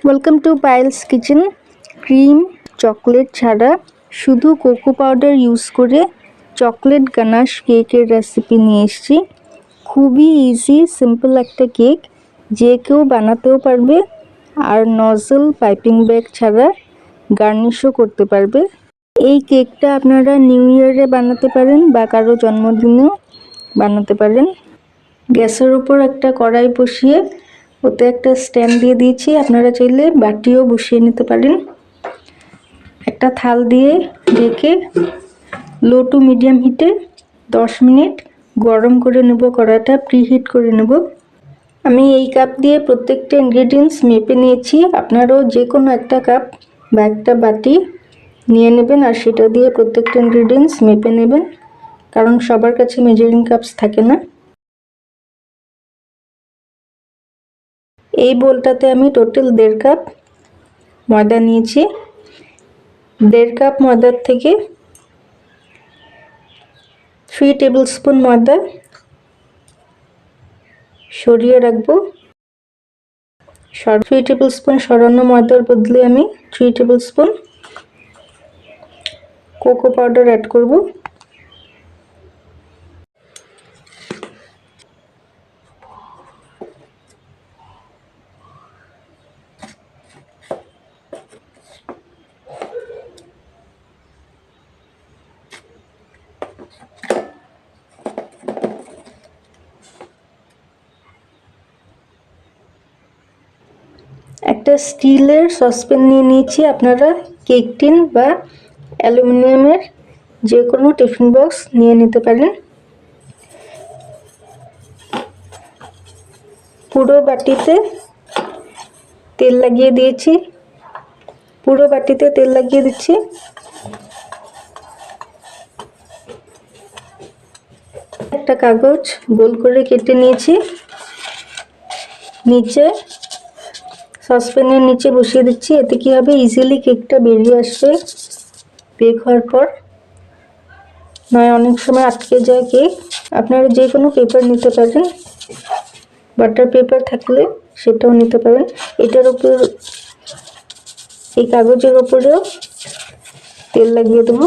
Welcome to Payel's kitchen. Cream chocolate ছাড়া শুধু cocoa powder use করে চকলেট গানাশ কেকের রেসিপি নিয়ে এসেছি। খুবই ইজি সিম্পল একটা কেক, যে কেউ বানাতেও পারবে আর নজল পাইপিং ব্যাগ ছাড়া গার্নিশও করতে পারবে। এই কেকটা আপনারা নিউ ইয়ারে বানাতে পারেন বা কারো জন্মদিনেও বানাতে পারেন। গ্যাসের উপর একটা কড়াই বসিয়ে ওতে একটা স্ট্যান্ড দিয়ে দিয়েছি, আপনারা চাইলে বাটিও বসিয়ে নিতে পারেন। একটা থাল দিয়ে ঢেকে লো টু মিডিয়াম হিটে 10 মিনিট গরম করে নেব। কড়াইটা প্রিহিট করে নেব। আমি এই কাপ দিয়ে প্রত্যেকটা ইনগ্রেডিয়েন্টস মেপে নিয়েছি। আপনারাও যে কোনো একটা কাপ বা একটা বাটি নিয়ে নেবেন আর সেটা দিয়ে প্রত্যেকটা ইনগ্রেডিয়েন্টস মেপে নেবেন, কারণ সবার কাছে মেজারিং কাপস থাকে না। এই বোলটাতে আমি টোটাল 1.5 কাপ ময়দা নিয়েছি। 1.5 কাপ ময়দার থেকে 3 টেবিল স্পুন ময়দা সরিয়ে রাখবো। 3 টেবিল স্পুন সরানো ময়দার বদলে আমি 3 tablespoon cocoa powder add করব। একটা স্টিলের সসপ্যান নিয়ে নিয়েছি। আপনারা কেক টিন বা অ্যালুমিনিয়ামের যে কোনো টিফিন বক্স নিয়ে নিতে পারেন। পুরো বাটিতে তেল লাগিয়ে দিয়েছি। পুরো বাটিতে তেল লাগিয়ে দিচ্ছি। একটা কাগজ গোল করে কেটে নিয়েছি, নিচে সসপ্যানের নিচে বসিয়ে দিচ্ছি। এতে কি হবে, ইজিলি কেকটা বেরিয়ে আসবে বেক হওয়ার পর, নয় অনেক সময় আটকে যায় কেক। আপনারা যে কোনো পেপার নিতে পারেন, বাটার পেপার থাকলে সেটাও নিতে পারেন। এটার উপর, এই কাগজের উপরেও তেল লাগিয়ে দেবো।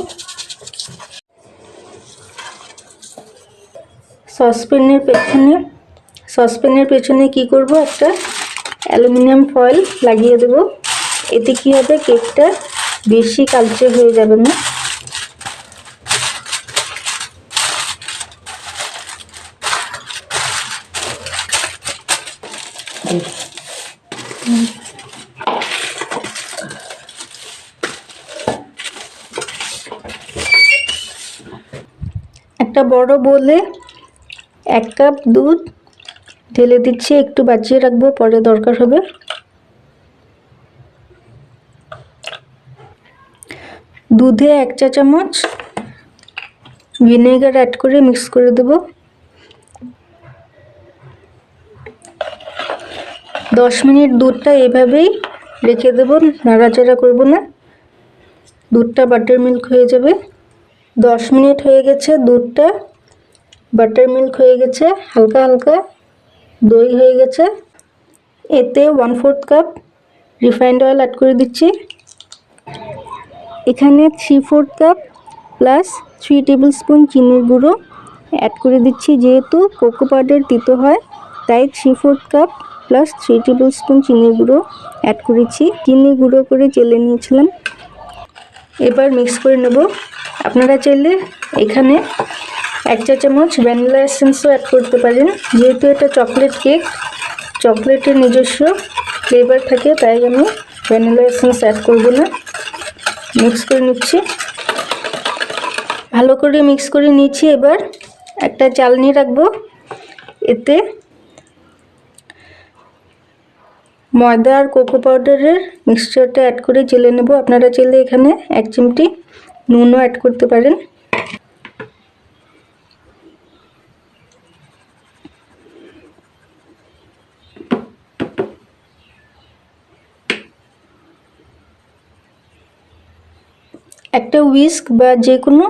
সসপ্যানের পেছনে কি করব, একটা অ্যালুমিনিয়াম ফয়েল লাগিয়ে দেব। এতে কি হবে, কেকটা বেশি কালচে হয়ে যাবে না। একটা বড় বোলে 1 কাপ দুধ ঢেলে দিচ্ছি, একটু বাঁচিয়ে রাখবো, পরে দরকার হবে। দুধে 1 চা চামচ ভিনেগার অ্যাড করে মিক্স করে দেব। 10 মিনিট দুধটা এভাবেই রেখে দেব, নাড়াচাড়া করব না, দুধটা বাটার মিল্ক হয়ে যাবে। 10 মিনিট হয়ে গেছে, দুধটা বাটার মিল্ক হয়ে গেছে, হালকা হালকা দই হয়ে গেছে। এতে 1/4 কাপ রিফাইন্ড অয়েল অ্যাড করে দিচ্ছি। এখানে 3/4 কাপ প্লাস 3 টেবিল স্পুন চিনির গুঁড়ো অ্যাড করে দিচ্ছি। যেহেতু কোকো পাউডার তিতো হয়, তাই 3/4 কাপ প্লাস 3 টেবিল স্পুন চিনির গুঁড়ো অ্যাড করেছি। চিনি গুঁড়ো করে চেলে নিয়েছিলাম। এবার মিক্স করে নেব। আপনারা চাইলে এখানে 1 চা চামচ ভ্যানিলা এসেন্সও অ্যাড করতে পারেন। যেহেতু এটা চকলেট কেক, চকলেটের নিজস্ব ফ্লেভার থাকে, তাই আমি ভ্যানিলা এসেন্স অ্যাড করব না। মিক্স করে নিচ্ছি, ভালো করে মিক্স করে নিয়েছি। এবার একটা চালনি রাখবো, এতে ময়দা আর কোকো পাউডারের মিক্সচারটা অ্যাড করে চেলে নেব। আপনারা চাইলে এখানে 1 চিমটি নুনও অ্যাড করতে পারেন। একটা হুইস্ক বা যে কোনো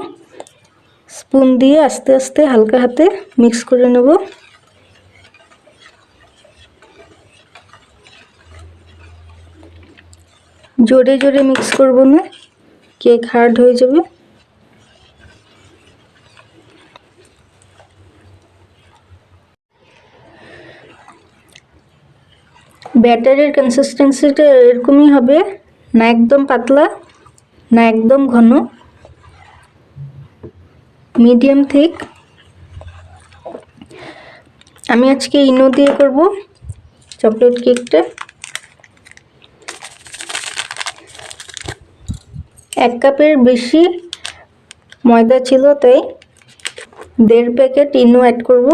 স্পুন দিয়ে আস্তে আস্তে হালকা হাতে মিক্স করে নেব। জোরে জোরে মিক্স করব না, কেক হার্ড হয়ে যাবে। ব্যাটারের কনসিস্টেন্সিটা এরকমই হবে, না একদম পাতলা না একদম ঘন, মিডিয়াম থিক। আমি আজকে ইনো দিয়ে করব চকলেট কেকটা। 1 কাপের বেশি ময়দা ছিল, তাই 1.5 প্যাকেট ইনো অ্যাড করব।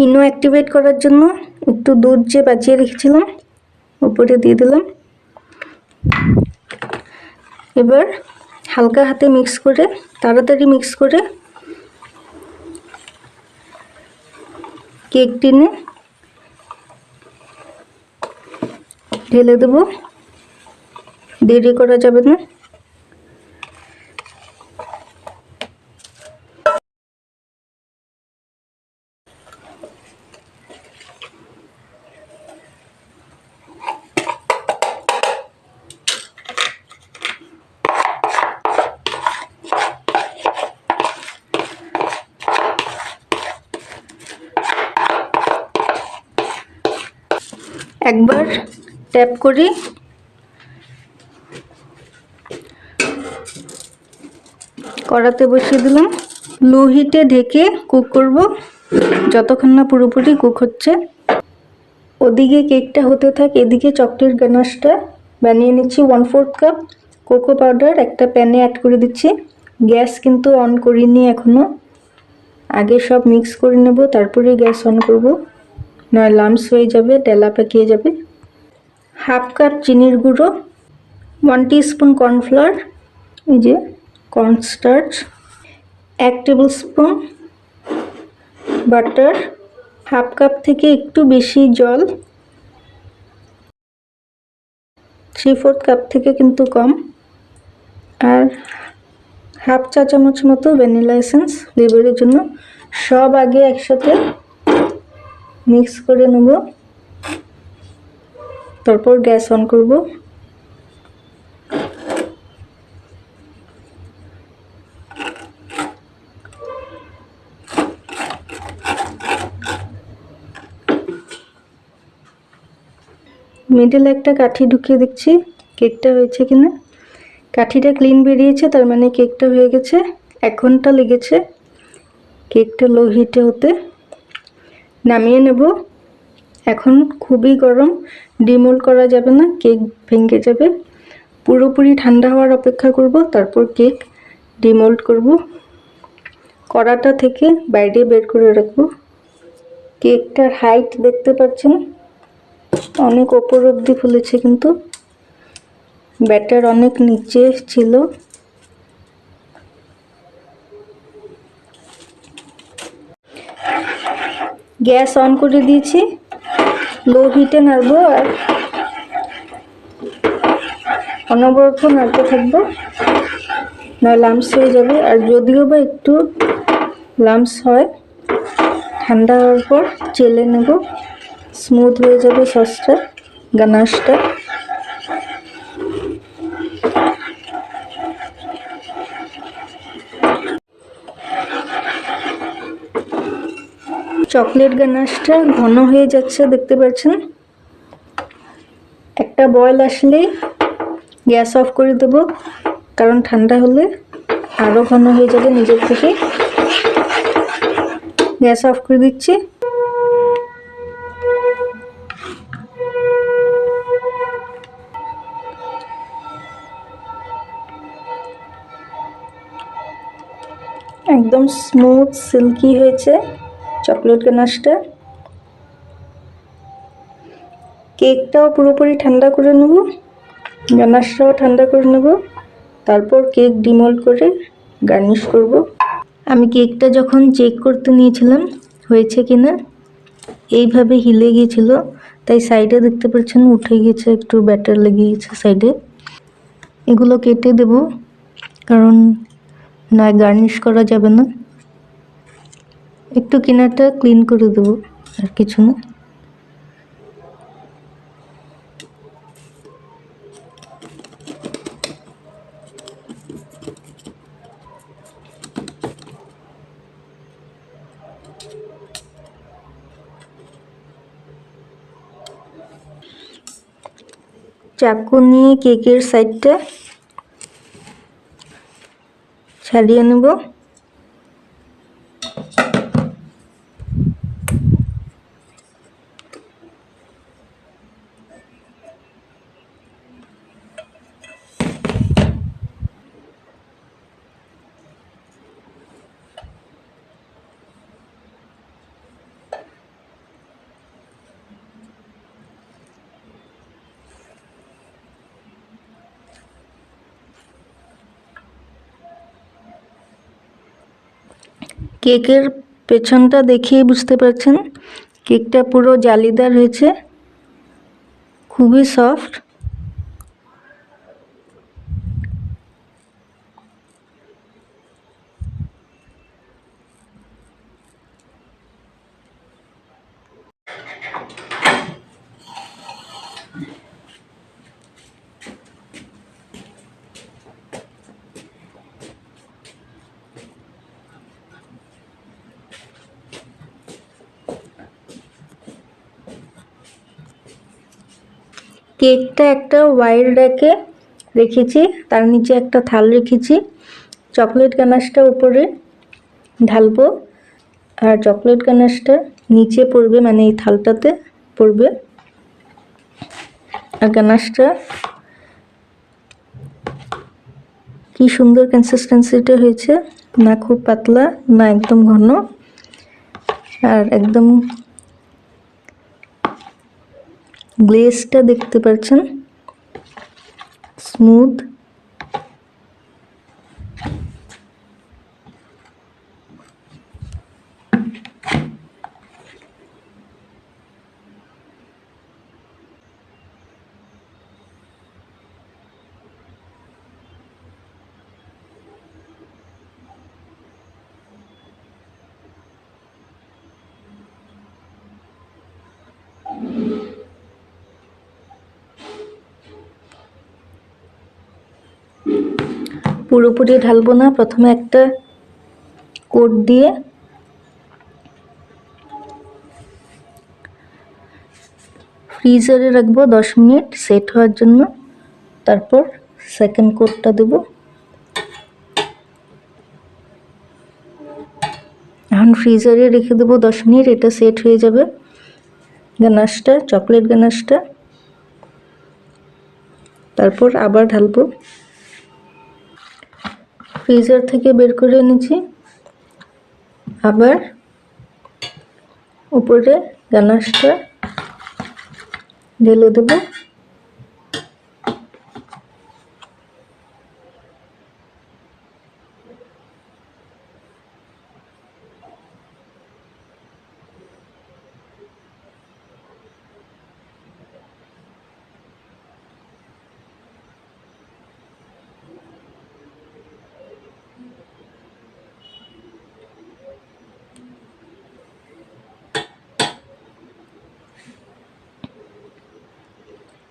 ইনো অ্যাক্টিভেট করার জন্য একটু দুধ যে বাজিয়ে রেখেছিলাম উপরে দিয়ে দিলাম। এবার হালকা হাতে মিক্স করে, তাড়াতাড়ি মিক্স করে কেক টিনে ঢেলে দেব। দেরি করা যাবে না। একবার ট্যাপ করি, কড়াতে বসিয়ে দিলাম। লো হিটে ঢেকে কুক করব যতক্ষণ না পুরোপুরি কুক হচ্ছে। ওদিকে কেকটা হতে থাক, এদিকে চকলেট গানাশটা বানিয়ে নিচ্ছি। 1/4 কাপ কোকো পাউডার একটা প্যানে অ্যাড করে দিচ্ছি। গ্যাস কিন্তু অন করিনি এখনো, আগে সব মিক্স করে নেব, তারপরে গ্যাস অন করব, নয় লাম্পস হয়ে যাবে, ডেলা পাকিয়ে যাবে। 1/2 কাপ চিনির গুঁড়ো, 1 টিস্পুন কর্নফ্লাওয়ার, এই যে cornstarch, 1 table spoon butter, 1/2 cup থেকে একটু বেশি জল, 3/4 কাপ থেকে কিন্তু কম, আর 1/2 চা চামচ মতো ভ্যানিলা এসেন্স ফ্লেভারের জন্য। সব আগে একসাথে মিক্স করে নেব, তারপর গ্যাস অন করব। মিডলে একটা কাঠি ঢুকিয়ে দেখছি কেকটা হয়েছে কিনা। কাঠিটা ক্লিন বেরিয়েছে, তার মানে কেকটা হয়ে গেছে। 1 ঘন্টা লেগেছে কেকটা লো হিটে হতে। নামিয়ে নেব। এখন খুবই গরম, ডিমোল্ড করা যাবে না, কেক ভেঙে যাবে। পুরোপুরি ঠান্ডা হওয়ার অপেক্ষা করব, তারপর কেক ডিমোল্ড করব। কড়াটা থেকে বাইরে বের করে রাখবো। কেকটার হাইট দেখতে পাচ্ছেন, অনেক ওপর অবধি ফুলেছে, কিন্তু ব্যাটার অনেক নিচে ছিল। গ্যাস অন করে দিয়েছি, লো হিটে নাড়বো আর অনবরত নাড়তে থাকবো, নয় লাম্পস হয়ে যাবে। আর যদিও বা একটু লাম্পস হয়, ঠান্ডা হওয়ার পর চেলে নেব, স্মুথ হয়ে যাবে সসটা, গানাশটা। চকলেট গানাশটা ঘন হয়ে যাচ্ছে, দেখতে পাচ্ছেন। একটা বয়েল আসলেই গ্যাস অফ করে দেব, কারণ ঠান্ডা হলে আরও ঘন হয়ে যাবে নিজের থেকে। গ্যাস অফ করে দিচ্ছি। একদম স্মুথ সিল্কি হয়েছে চকলেট গানাশটা। কেকটাও পুরোপুরি ঠান্ডা করে নেব, গানাশটাও ঠান্ডা করে নেব, তারপর কেক ডিমোল্ড করে গার্নিশ করব। আমি কেকটা যখন চেক করতে নিয়েছিলাম হয়েছে কিনা, এইভাবে হিলে গিয়েছিল, তাই সাইডে দেখতে পাচ্ছেন উঠে গিয়েছে, একটু ব্যাটার লেগে গেছে সাইডে। এগুলো কেটে দেব, কারণ না গার্নিশ করা যাবে না, একটু কিনারটা ক্লিন করে দেবো, আর কিছু না। চাকু নিয়ে কেকের সাইডটা ছাড়িয়ে নেব। কেকের পেছনটা দেখিয়ে বুঝতে পারছেন কেকটা পুরো জালিদার হয়েছে, খুবই সফট। কেকটা একটা ওয়াইড র্যাকে রেখেছি, তার নিচে একটা থাল রেখেছি। চকলেট গানাশটা উপরে ঢালবো, আর চকলেট গানাশটা নিচে পড়বে, মানে এই থালটাতে পড়বে। আর গানাশটা কি সুন্দর কনসিস্টেন্সিটা হয়েছে, না খুব পাতলা না একদম ঘন, আর একদম গ্লেজটা দেখতে পাচ্ছেন স্মুথ। পুরোপুরি ঢালবো না, প্রথমে একটা কোট দিয়ে ফ্রিজারে রাখবো 10 মিনিট সেট হওয়ার জন্য, তারপর সেকেন্ড কোটটা দেব। এখন ফ্রিজারে রেখে দেবো 10 মিনিট, এটা সেট হয়ে যাবে। গানাশটা, চকলেট গানাশটা তারপর আবার ঢালবো। ফ্রিজার থেকে বের করে নিচ্ছি, আবার উপরে গানাশটা ঢেলে দেবো।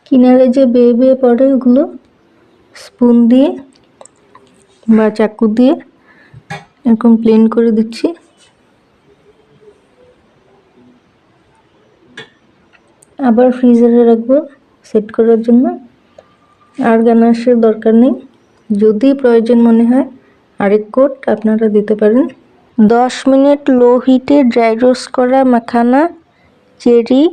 কিনারে যে বেয়ে বেয়ে পড়ে ওগুলো স্পুন দিয়ে বা চাকু দিয়ে এরকম প্লেন করে দিচ্ছি। আবার ফ্রিজারে রাখবো সেট করার জন্য। আর গানাশের দরকার নেই, যদি প্রয়োজন মনে হয় আরেক কোট আপনারা দিতে পারেন। 10 মিনিট লো হিটে ড্রাই রোস্ট করা মাখানা চেরি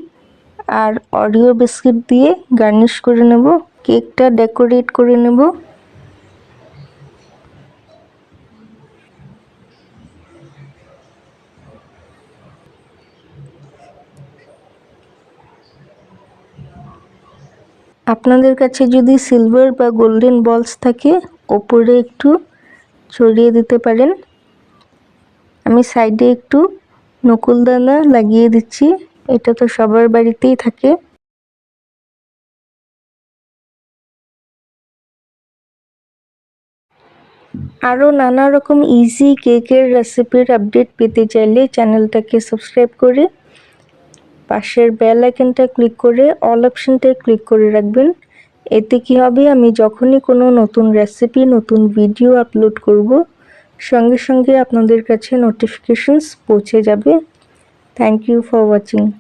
আর অরিও বিস্কিট দিয়ে গার্নিশ করে নেব। কেকটা ডেকোরেট করে নেব। আপনাদের কাছে যদি সিলভার বা গোল্ডেন বলস থাকে ওপরে একটু ছড়িয়ে দিতে পারেন। আমি সাইডে একটু নকুলদানা লাগিয়ে দিচ্ছি, এটা তো সবার বাড়িতেই থাকে। আরও নানা রকম ইজি কেকের রেসিপির আপডেট পেতে চাইলে চ্যানেলটাকে সাবস্ক্রাইব করে পাশের বেল আইকনটা ক্লিক করে অল অপশনটায় ক্লিক করে রাখবেন। এতে কি হবে, আমি যখনই কোনো নতুন রেসিপি নতুন ভিডিও আপলোড করব সঙ্গে সঙ্গে আপনাদের কাছে নোটিফিকেশনস পৌঁছে যাবে। Thank you for watching.